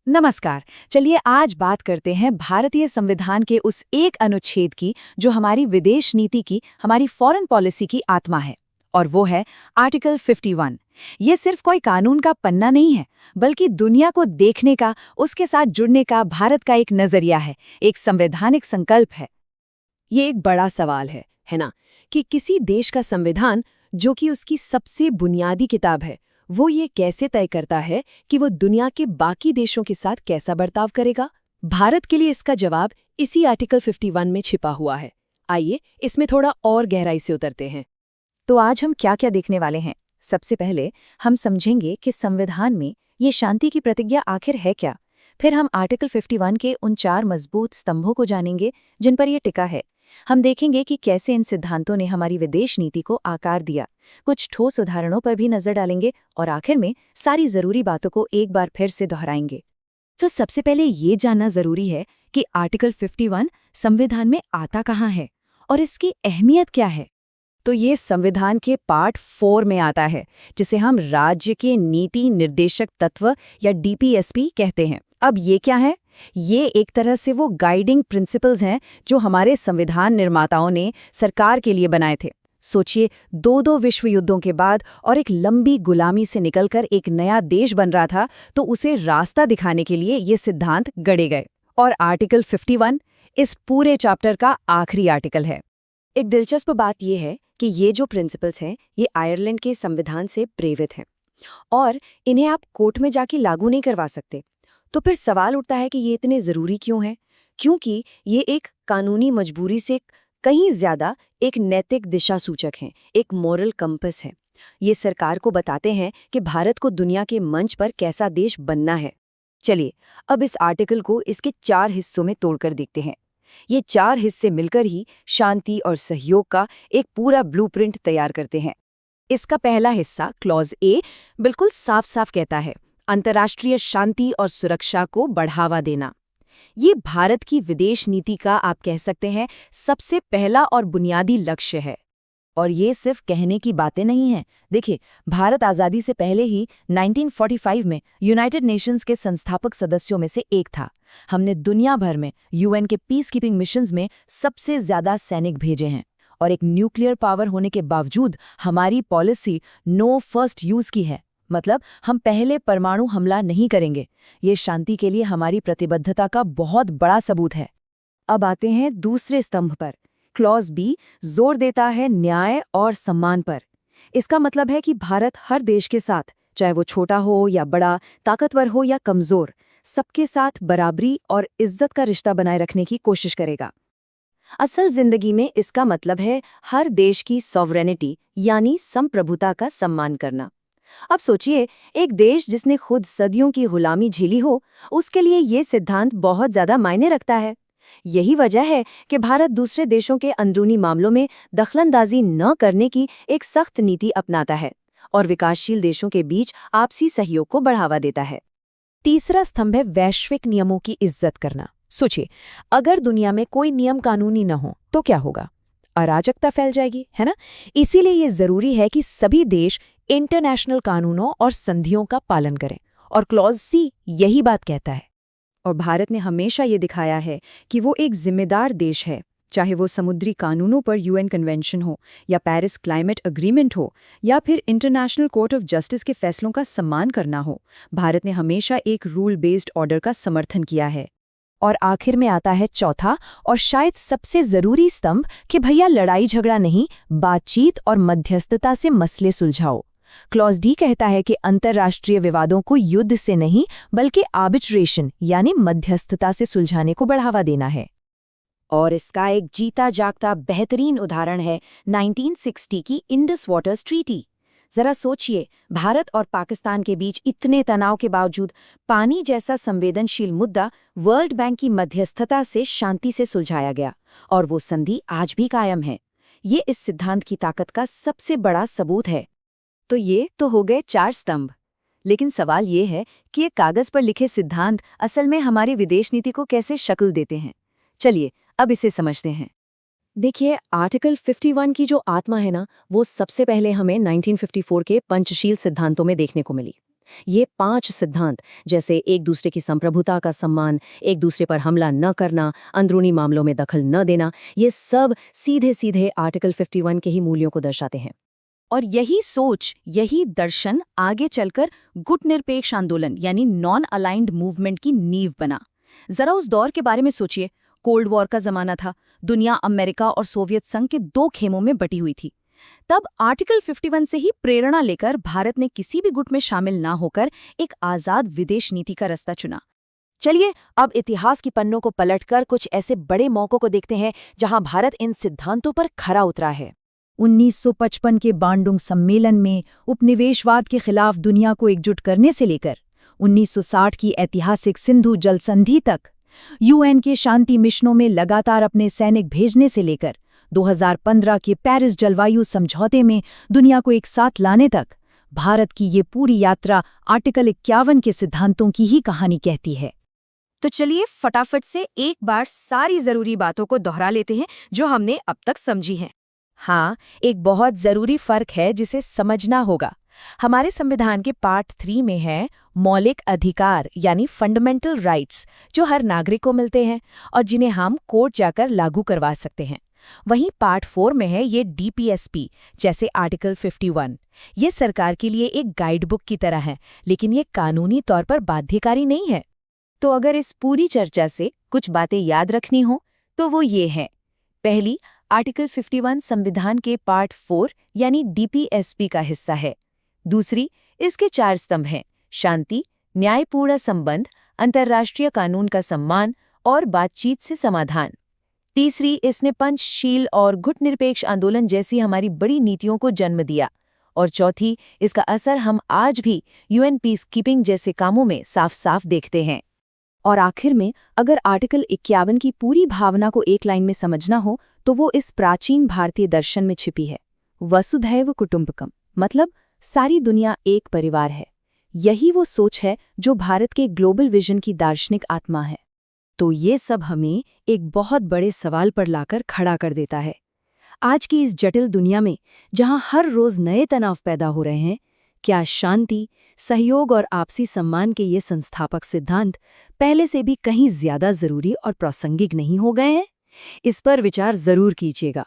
नमस्कार। चलिए आज बात करते हैं भारतीय संविधान के उस एक अनुच्छेद की जो हमारी विदेश नीति की, हमारी फॉरेन पॉलिसी की आत्मा है। और वो है आर्टिकल 51। ये सिर्फ कोई कानून का पन्ना नहीं है, बल्कि दुनिया को देखने का, उसके साथ जुड़ने का भारत का एक नजरिया है, एक संवैधानिक संकल्प है। ये एक बड़ा सवाल है ना? कि किसी देश का संविधान, जो कि उसकी सबसे बुनियादी किताब है, वो ये कैसे तय करता है कि वो दुनिया के बाकी देशों के साथ कैसा बर्ताव करेगा? भारत के लिए इसका जवाब इसी आर्टिकल 51 में छिपा हुआ है। आइए इसमें थोड़ा और गहराई से उतरते हैं। तो आज हम क्या क्या देखने वाले हैं? सबसे पहले हम समझेंगे कि संविधान में ये शांति की प्रतिज्ञा आखिर है क्या। फिर हम आर्टिकल 51 के उन 4 मजबूत स्तंभों को जानेंगे जिन पर यह टिका है। हम देखेंगे कि कैसे इन सिद्धांतों ने हमारी विदेश नीति को आकार दिया। कुछ ठोस उदाहरणों पर भी नजर डालेंगे और आखिर में सारी जरूरी बातों को एक बार फिर से दोहराएंगे। तो सबसे पहले ये जानना जरूरी है कि आर्टिकल 51 संविधान में आता कहाँ है और इसकी अहमियत क्या है। तो ये संविधान के पार्ट 4 में आता है, जिसे हम राज्य के नीति निर्देशक तत्व या डीपीएसपी कहते हैं। अब ये क्या है? ये एक तरह से वो गाइडिंग प्रिंसिपल्स हैं जो हमारे संविधान निर्माताओं ने सरकार के लिए बनाए थे। सोचिए, दो विश्व युद्धों के बाद और एक लंबी गुलामी से निकलकर एक नया देश बन रहा था, तो उसे रास्ता दिखाने के लिए ये सिद्धांत गढ़े गए। और आर्टिकल 51 इस पूरे चैप्टर का आखिरी आर्टिकल है। एक दिलचस्प बात यह है कि ये जो प्रिंसिपल्स हैं, ये आयरलैंड के संविधान से प्रेरित हैं और इन्हें आप कोर्ट में जाके लागू नहीं करवा सकते। तो फिर सवाल उठता है कि ये इतने ज़रूरी क्यों हैं? क्योंकि ये एक कानूनी मजबूरी से कहीं ज़्यादा एक नैतिक दिशा सूचक हैं, एक मॉरल कंपस है। ये सरकार को बताते हैं कि भारत को दुनिया के मंच पर कैसा देश बनना है। चलिए, अब इस आर्टिकल को इसके 4 हिस्सों में तोड़कर देखते हैं। ये 4 हिस्से मिलकर ही शांति और सहयोग का एक पूरा ब्लूप्रिंट तैयार करते हैं। इसका पहला हिस्सा क्लॉज ए बिल्कुल साफ साफ कहता है, अंतर्राष्ट्रीय शांति और सुरक्षा को बढ़ावा देना। ये भारत की विदेश नीति का, आप कह सकते हैं, सबसे पहला और बुनियादी लक्ष्य है। और ये सिर्फ कहने की बातें नहीं हैं। देखिए, भारत आज़ादी से पहले ही 1945 में यूनाइटेड नेशंस के संस्थापक सदस्यों में से एक था। हमने दुनिया भर में यूएन के पीस कीपिंग मिशंस में सबसे ज़्यादा सैनिक भेजे हैं। और एक न्यूक्लियर पावर होने के बावजूद हमारी पॉलिसी नो फर्स्ट यूज़ की है, मतलब हम पहले परमाणु हमला नहीं करेंगे। ये शांति के लिए हमारी प्रतिबद्धता का बहुत बड़ा सबूत है। अब आते हैं दूसरे स्तंभ पर। क्लॉज बी जोर देता है न्याय और सम्मान पर। इसका मतलब है कि भारत हर देश के साथ, चाहे वो छोटा हो या बड़ा, ताकतवर हो या कमजोर, सबके साथ बराबरी और इज्जत का रिश्ता बनाए रखने की कोशिश करेगा। असल जिंदगी में इसका मतलब है हर देश की सॉवरेनिटी यानी संप्रभुता का सम्मान करना। अब सोचिए, एक देश जिसने खुद सदियों की गुलामी झेली हो, उसके लिए ये सिद्धांत बहुत ज्यादा मायने रखता है। यही वजह है कि भारत दूसरे देशों के अंदरूनी मामलों में दखलंदाजी न करने की एक सख्त नीति अपनाता है और विकासशील देशों के बीच आपसी सहयोग को बढ़ावा देता है। तीसरा स्तंभ है वैश्विक नियमों की इज्जत करना। सोचिए, अगर दुनिया में कोई नियम कानूनी न हो तो क्या होगा? अराजकता फैल जाएगी, है ना? इसीलिए ये जरूरी है कि सभी देश इंटरनेशनल कानूनों और संधियों का पालन करें, और क्लॉज सी यही बात कहता है। और भारत ने हमेशा ये दिखाया है कि वो एक जिम्मेदार देश है, चाहे वो समुद्री कानूनों पर यूएन कन्वेंशन हो या पेरिस क्लाइमेट अग्रीमेंट हो या फिर इंटरनेशनल कोर्ट ऑफ जस्टिस के फैसलों का सम्मान करना हो। भारत ने हमेशा एक रूल बेस्ड ऑर्डर का समर्थन किया है। और आखिर में आता है चौथा और शायद सबसे जरूरी स्तंभ कि भैया लड़ाई झगड़ा नहीं, बातचीत और मध्यस्थता से मसले सुलझाओ। क्लॉज डी कहता है कि अंतर्राष्ट्रीय विवादों को युद्ध से नहीं बल्कि आर्बिट्रेशन यानी मध्यस्थता से सुलझाने को बढ़ावा देना है। और इसका एक जीता जागता बेहतरीन उदाहरण है 1960 की इंडस वाटर्स ट्रीटी। जरा सोचिए, भारत और पाकिस्तान के बीच इतने तनाव के बावजूद पानी जैसा संवेदनशील मुद्दा वर्ल्ड बैंक की मध्यस्थता से शांति से सुलझाया गया, और वो संधि आज भी कायम है। ये इस सिद्धांत की ताकत का सबसे बड़ा सबूत है। तो ये तो हो गए 4 स्तंभ, लेकिन सवाल ये है कि ये कागज पर लिखे सिद्धांत असल में हमारी विदेश नीति को कैसे शक्ल देते हैं। चलिए अब इसे समझते हैं। देखिए, आर्टिकल 51 की जो आत्मा है ना, वो सबसे पहले हमें 1954 के पंचशील सिद्धांतों में देखने को मिली। ये 5 सिद्धांत, जैसे एक दूसरे की संप्रभुता का सम्मान, एक दूसरे पर हमला न करना, अंदरूनी मामलों में दखल न देना, ये सब सीधे सीधे आर्टिकल 51 के ही मूल्यों को दर्शाते हैं। और यही सोच, यही दर्शन आगे चलकर गुटनिरपेक्ष आंदोलन यानी नॉन अलाइंड मूवमेंट की नींव बना। जरा उस दौर के बारे में सोचिए। कोल्ड वॉर का जमाना था, दुनिया अमेरिका और सोवियत संघ के 2 खेमों में बटी हुई थी। तब आर्टिकल 51 से ही प्रेरणा लेकर भारत ने किसी भी गुट में शामिल ना होकर एक आजाद विदेश नीति का रास्ता चुना। चलिए अब इतिहास की पन्नों को पलटकर कुछ ऐसे बड़े मौकों को देखते हैं जहां भारत इन सिद्धांतों पर खरा उतरा है। 1955 के बांडुंग सम्मेलन में उपनिवेशवाद के खिलाफ दुनिया को एकजुट करने से लेकर 1960 की ऐतिहासिक सिंधु जल संधि तक, यूएन के शांति मिशनों में लगातार अपने सैनिक भेजने से लेकर 2015 के पेरिस जलवायु समझौते में दुनिया को एक साथ लाने तक, भारत की ये पूरी यात्रा आर्टिकल 51 के सिद्धांतों की ही कहानी कहती है। तो चलिए फटाफट से एक बार सारी जरूरी बातों को दोहरा लेते हैं जो हमने अब तक समझी हैं। हाँ, एक बहुत जरूरी फर्क है जिसे समझना होगा। हमारे संविधान के पार्ट 3 में है मौलिक अधिकार यानी फंडामेंटल राइट्स, जो हर नागरिक को मिलते हैं और जिन्हें हम कोर्ट जाकर लागू करवा सकते हैं। वहीं पार्ट 4 में है ये डीपीएसपी, जैसे आर्टिकल 51। ये सरकार के लिए एक गाइडबुक की तरह है, लेकिन ये कानूनी तौर पर बाध्यकारी नहीं है। तो अगर इस पूरी चर्चा से कुछ बातें याद रखनी हो तो वो ये हैं। पहली, आर्टिकल 51 संविधान के पार्ट 4 यानी डीपीएसपी का हिस्सा है। दूसरी, इसके 4 स्तंभ हैं: शांति, न्यायपूर्ण संबंध, अंतर्राष्ट्रीय कानून का सम्मान और बातचीत से समाधान। तीसरी, इसने पंचशील और गुटनिरपेक्ष आंदोलन जैसी हमारी बड़ी नीतियों को जन्म दिया। और चौथी, इसका असर हम आज भी यूएन पीस कीपिंग जैसे कामों में साफ साफ देखते हैं। और आखिर में अगर आर्टिकल 51 की पूरी भावना को एक लाइन में समझना हो तो वो इस प्राचीन भारतीय दर्शन में छिपी है। वसुधैव कुटुंबकम, मतलब सारी दुनिया एक परिवार है। यही वो सोच है जो भारत के ग्लोबल विजन की दार्शनिक आत्मा है। तो ये सब हमें एक बहुत बड़े सवाल पर लाकर खड़ा कर देता है। आज की इस जटिल दुनिया में, जहां हर रोज नए तनाव पैदा हो रहे हैं, क्या शांति, सहयोग और आपसी सम्मान के ये संस्थापक सिद्धांत पहले से भी कहीं ज्यादा जरूरी और प्रासंगिक नहीं हो गए हैं? इस पर विचार जरूर कीजिएगा।